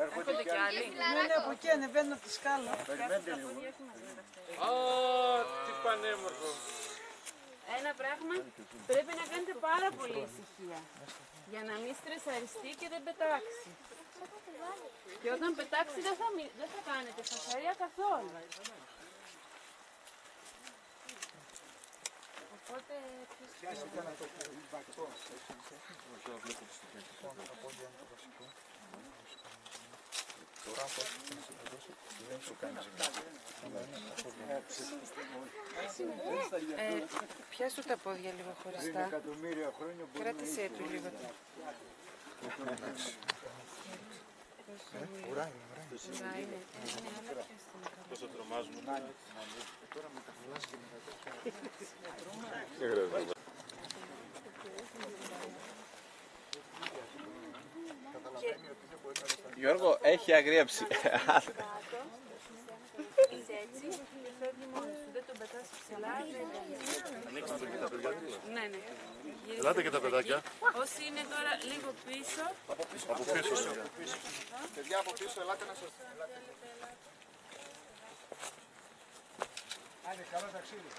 Έρχονται κι άλλοι. Ναι, από εκεί ανεβαίνουν από τη σκάλα. Τι πανέμορφο. Ένα πράγμα πρέπει να κάνετε πάρα πολύ ησυχία για να μην στρεσαριστεί και δεν πετάξει. Και όταν πετάξει δεν θα κάνετε φασαρία καθόλου. Οπότε Πιάσου τα πόδια λίγο χωριστά. Κράτησέ του λίγο. Ουρά είναι. Πόσο τρομάζουμε. Γιώργο, έχει αγρίεψη. είσαι έτσι και φεύγει μόνος σου. Δεν τον πετάς ψηλά. Ναι. Ελάτε και τα παιδάκια. Όσοι είναι τώρα λίγο πίσω. Από πίσω. Παιδιά από πίσω, ελάτε να σας... Άντε, καλό ταξίδι.